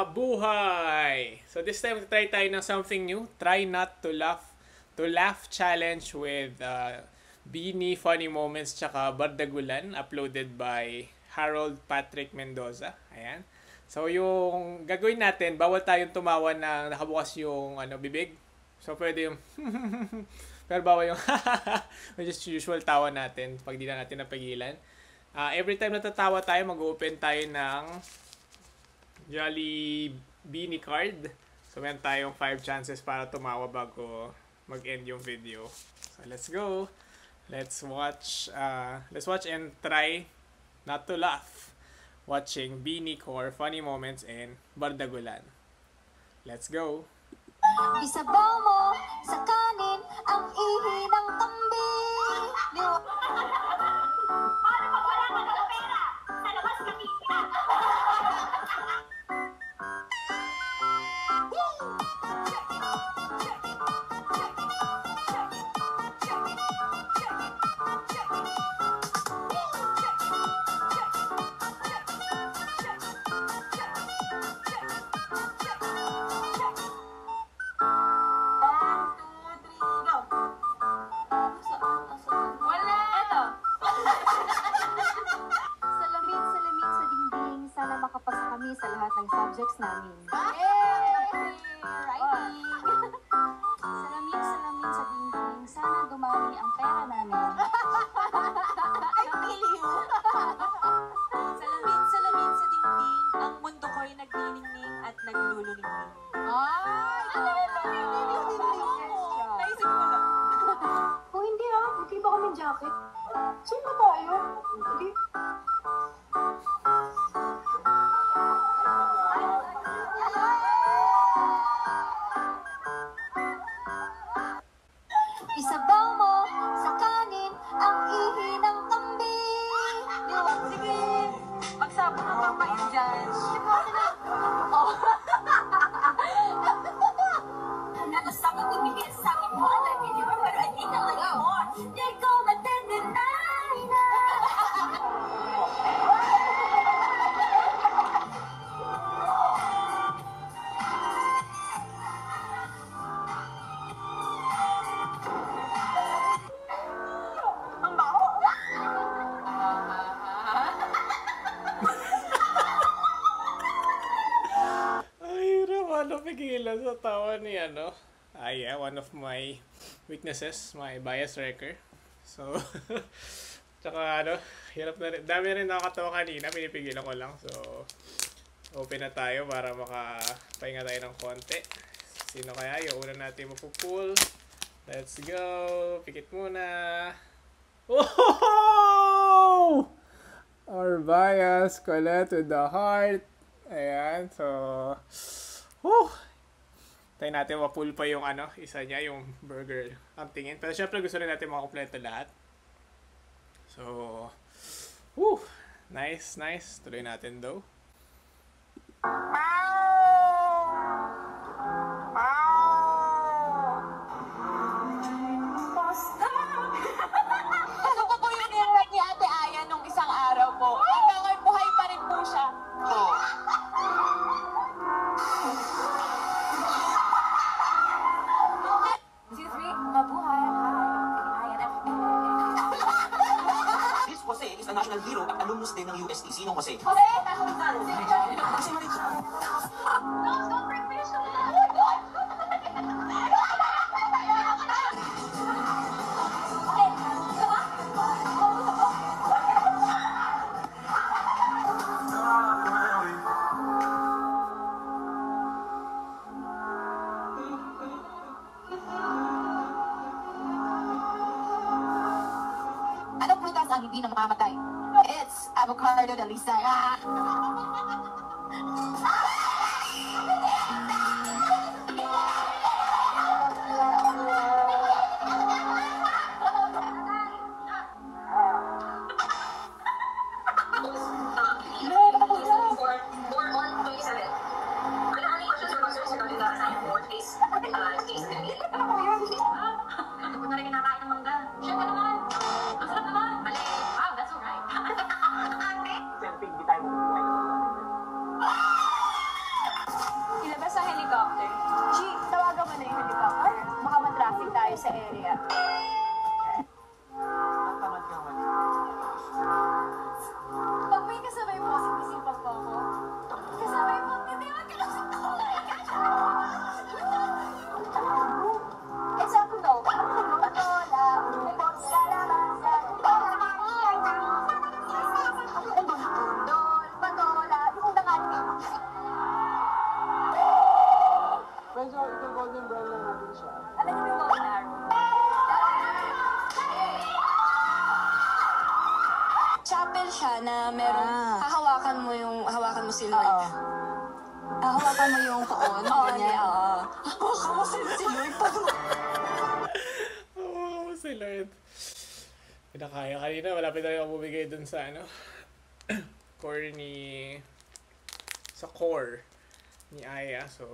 Mabuhay! So this time, try tayo ng something new. Try not to laugh challenge with Beanie, Funny Moments, tsaka Bardagulan, uploaded by Harold Patrick Mendoza. Ayan. So yung gagawin natin, bawal tayong tumawa na nakabukas yung bibig. So pwede yung pero bawal yung which is usual tawa natin pag di na natin napigilan. Every time natatawa tayo, mag-open tayo ng Jolly Beanie card. So meron tayong 5 chances para tumawa bago mag-end yung video. So let's go. Let's watch and try not to laugh watching Beanie Core, Funny Moments, and Bardagulan. Let's go. Isabaw mo sa kanin ang ihi ng kambing. Paano pag wala ka ng pera? Sa labas ka kita. Sa lahat ng subjects namin. Salamin sa dingding, sana dumami ang pera namin. I feel you! Salamin sa dingding, ang mundo ko'y nagniningning at nagluluningning. Naisip ko lang. Oh, hindi hindi ba kami jacket? Saan ba tayo? Hindi. Isabaw mo sa kanin ang ihi ng kambing. Sige, magsabong ang pampain dyan. Sabi ko, hindi sabi mo, pero I think I like it more. They go matended na. Pigilan sa tawa ni yeah, one of my weaknesses, my bias wrecker. So tsaka hirap na rin, dami rin nakakatawa kanina, pinipigilan ko lang. So open na tayo para makapahinga tayo ng konti. Sino kaya yung una natin mapupull? Let's go, pikit muna. Oh! Our bias, Colette with the heart. Ayan, so tayo natin mapull pa yung isa niya, yung burger ang tingin. Pero syempre gusto rin natin makakompleto lahat. So, nice. Tuloy natin daw. Ano ko po yung nirag ni Ate Aya nung isang araw po? Hanggang ngayon buhay pa rin po siya. Jose is a national hero at alumnus din ng UST. Sino Jose? Jose, tako na. Jose Marit. Don't bring me to ang hindi namamatay. It's avocado de Lisa. Oo. Hawakan mo yung taon. Oo, ganyan. Oo. Hawakan mo si Lloyd pa. Oo, si Lord. Pinakaya kanina, malapit na yung bumigay dun sa ano. Core ni... Sa core ni Aya. So,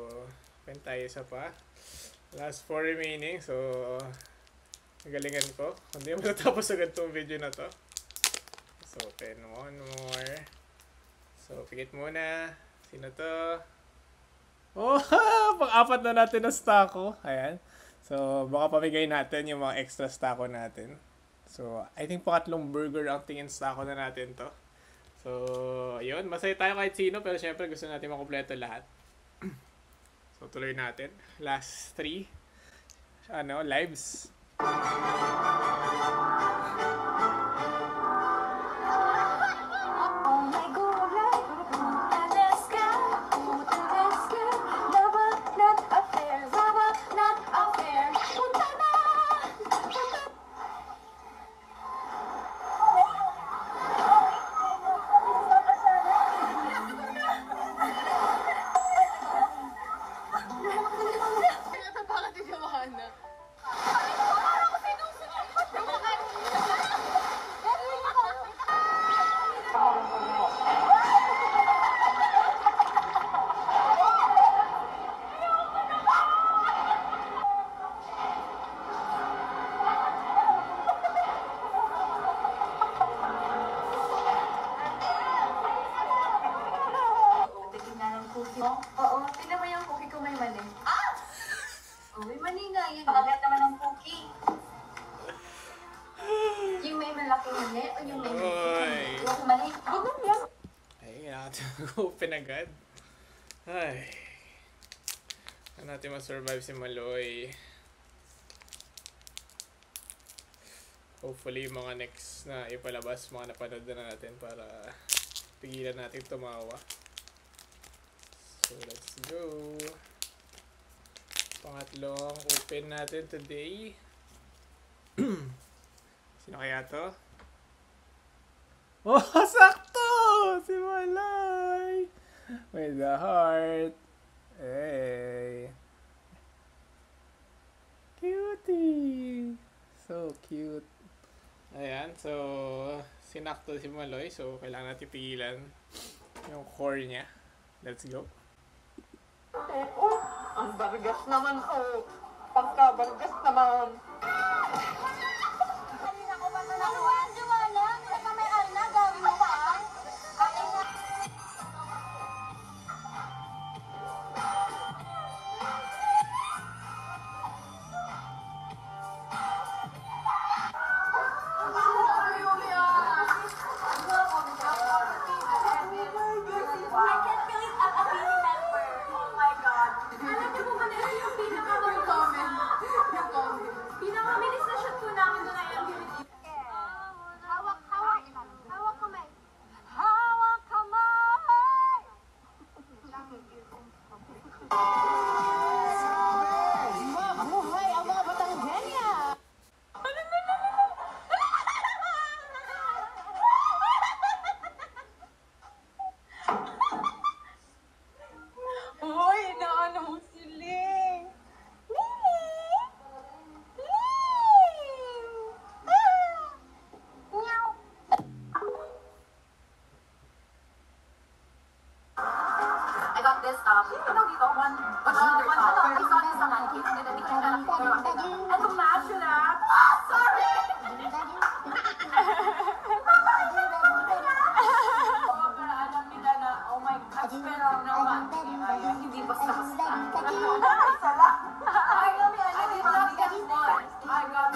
pen tayo isa pa. Last 4 remaining. So, nagalingan ko. Hindi mo matapos agad tong video na to. So, pen one more. So, pigit muna. Sino to? Oh, pang-apat na natin na stako. Ayan. So, baka pamigay natin yung mga extra stako natin. So, I think pangatlong burger ang tingin stako na natin to. So, yun. Masaya tayo kahit sino, pero syempre gusto natin makumpleto lahat. So, tuloy natin. Last 3. Lives. Oh my gulay, Alaska, Alaska, lava, not affair, lava, not affair. Punta na! Bakit di gawahan na? Oo, tingnan mo yung cookie ko may mani. Ah! Oh, may mani nga yan. Pakagat naman ng cookie. Yung may malaking mani o yung may Oy. Yung mali. Ganun yan. Ay, kailangan natin mag-open agad. Ay. Kailangan natin ma-survive si Maloy. Hopefully, yung mga next na ipalabas, mga napanood na natin para pigilan natin tumawa. So, let's go. Pangatlong open natin today. Sino kaya to? Oh, sakto! Si Malay! With the heart. Hey. Cutie! So cute. Ayan, so sinakto si Maloy. So, kailangan natin pigilan yung core niya. Let's go. Ang bargas naman, oh. Pagka-bargas naman. Kanina ko ba nanawa? Joanna, teka may alna, gawin mo ba? Ay, nga. I can't believe I'm a Pili member. Oh my God. Alam niyo po ba nila yung pinakamilis na shot po namin doon ay ang hawak kamay. Hawak kamay! Mabuhay ang mga Batanggenya! Uy, naano mo si Ling? I got this, dito, one, I saw this naman, dito, and to match that, sorry! Para alam nila na, oh my God, pero naman, hindi basta-basta. Sala! I did not get one. I got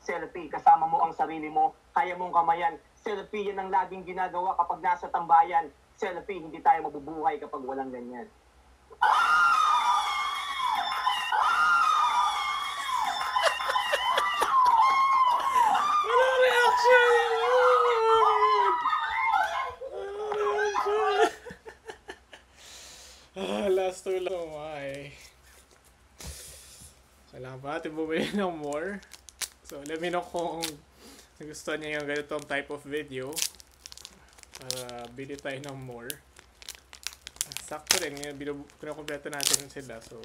Selfie, kasama mo ang sarili mo, kaya mong kamayan. Selfie, yan ang laging ginagawa kapag nasa tambayan. Selfie, hindi tayo mabubuhay kapag walang ganyan. Ano reaction? tulog. Oh my. Kailangan ba natin bumili ng more? So, let me know kung nagustuhan niyo yung ganitong type of video. Para bili tayo ng more. Sakto rin, kinukompleto natin sila. So,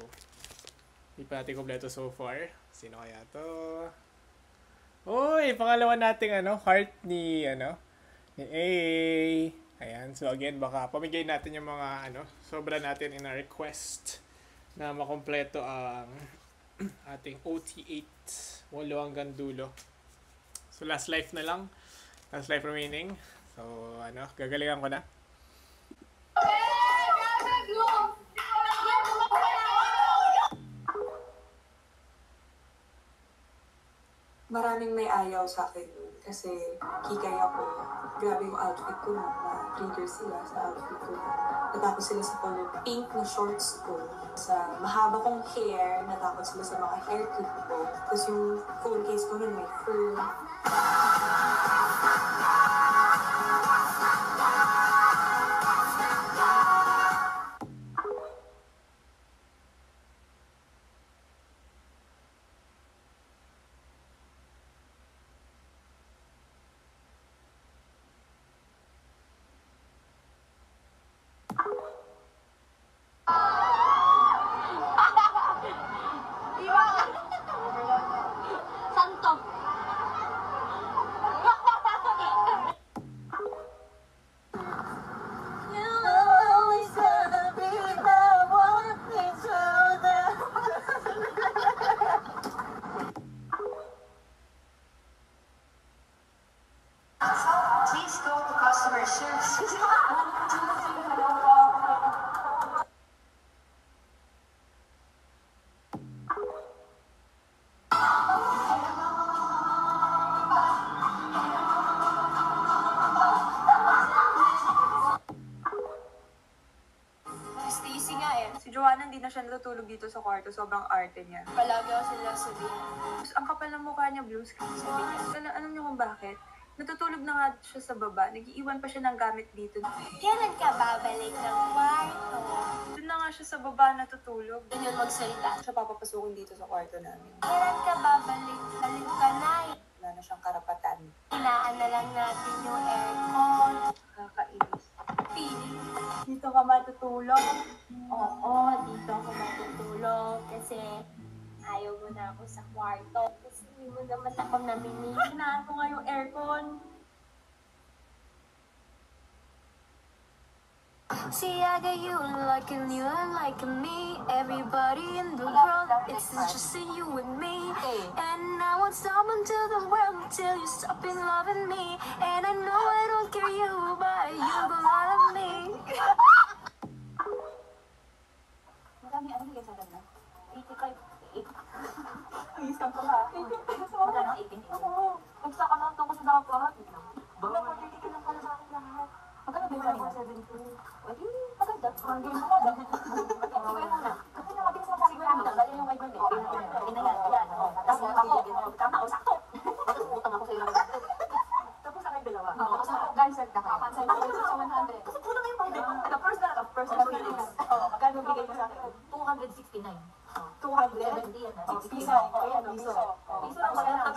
hindi pa natin kompleto so far. Sino kaya to? Uy, pangalawa nating heart ni ni A. Ayan, so again, baka pamigay natin yung mga sobra natin in a request na makompleto ang ating OT8 8 hanggang dulo. So last life na lang. Last life remaining. So gagalingan ko na. Maraming may ayaw sa akin nun kasi kikay ako. Grabe yung outfit ko nun. Na-trigger sila sa outfit ko nun. Natakot sila sa color pink na shorts ko. Sa mahaba kong hair, natakot sila sa mga hair clip ko. Tapos yung phone case ko nun may fur. Santo. Please go to customer service. Stacy nga eh. Si Joanna hindi na siya natutulog dito sa kwarto. Sobrang arte niya. Palagi ako sila sabihin. Tapos ang kapal ng mukha niya, blue screen. Sabi niya, alam niyo kung bakit? Natutulog na nga siya sa baba. Nag-iiwan pa siya ng gamit dito. Kailan ka babalik ng kwarto? Doon na nga siya sa baba natutulog. Doon yun magsalita. Siya papapasukin dito sa kwarto namin. Kailan ka babalik? Balik ka na. Wala na siyang karapatan. Hinaan na lang natin yung aircon. Kakainis. Feeling. Dito ka matutulog. Oo, dito ako matutulog kasi ayaw mo na ako sa kwarto. Kasi hindi mo naman ako namimili. Hinaan ko nga yung aircon. See, I got you like you like me. Everybody in the world, it's just you and me. And I won't stop until the world, until you stop in loving me. And I know I don't care you, but you go love me. Magkano ano bigay sa ganda? 85. Isang ko ha. Magkano 18? Oo. Nagsa ka lang tungkol sa dapat. Napagdili ka lang pala sa akin lahat. Magkano ba yung 72? Wali, maganda. Ang game mo ba? Sige mo na. Kasi nakabili sa akin mo na. Dali yung kay Bande. Yan. Tapos ako. Tama o sakto. Tapos utang ako sa ilang. Tapos sa akin dalawa. Oo. Kasi cancel na kayo. Cancel na kayo sa 100. Kasi kulang yung pang personal feelings. Oo. Magkano bigay mo sa akin? 269. 270 yan. Piso. Ayan, piso. Piso lang maganda.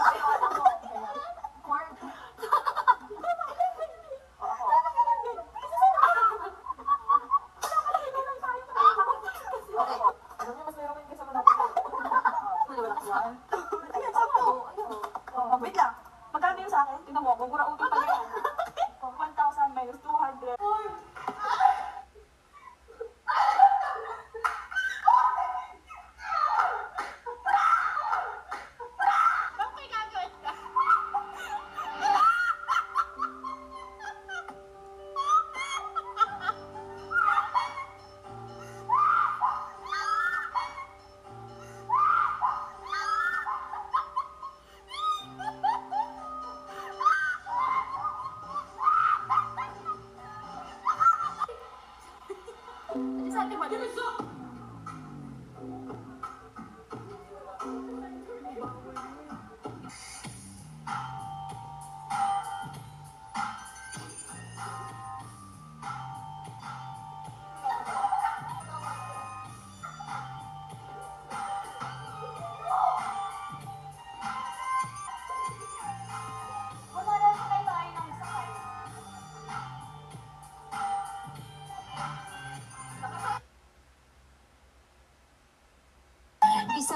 Wait lang. Magkano yun sa akin? Tingnan mo, gugura-utin pa yan. 1,000 minus 200. Sa atin ba?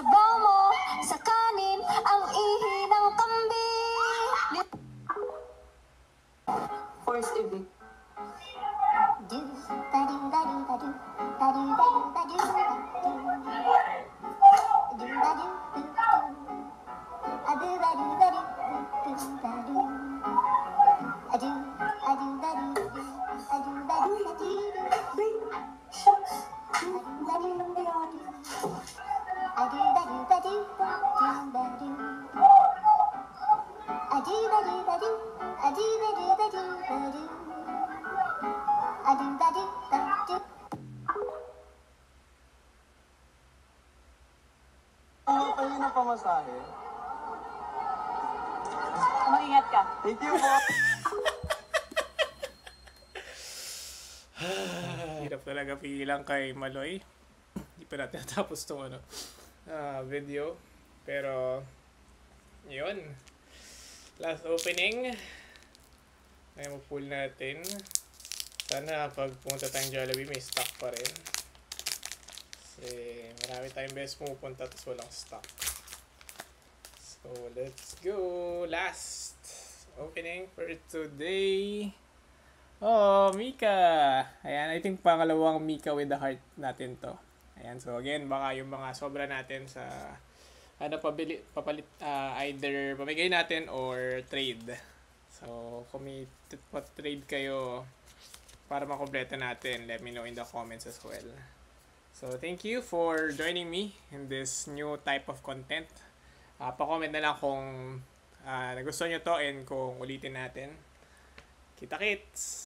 sabaw mo, sa kanin, ang ihi ng kambing. Force evict. Ano kayo na pamasahe? Mag-ingat ka. Thank you po. Hirap talaga pigilan kay Maloy. Hindi pa natin natapos itong video. Pero, yun. Last opening. Ay, mag-pull natin. Sana pag pumunta tayong Jollibee, may stock pa rin. Kasi marami tayong best pumupunta tapos walang stock. So, let's go! Last opening for today. Oh, Mika! Ayan, I think pangalawang Mika with the heart natin to. Ayan, so again, baka yung mga sobra natin sa papalit, either pamigay natin or trade. So, kung may trade kayo para makompleto natin, let me know in the comments as well. So, thank you for joining me in this new type of content. Pa-comment na lang kung nagustuhan nyo to and kung ulitin natin. Kita-kits!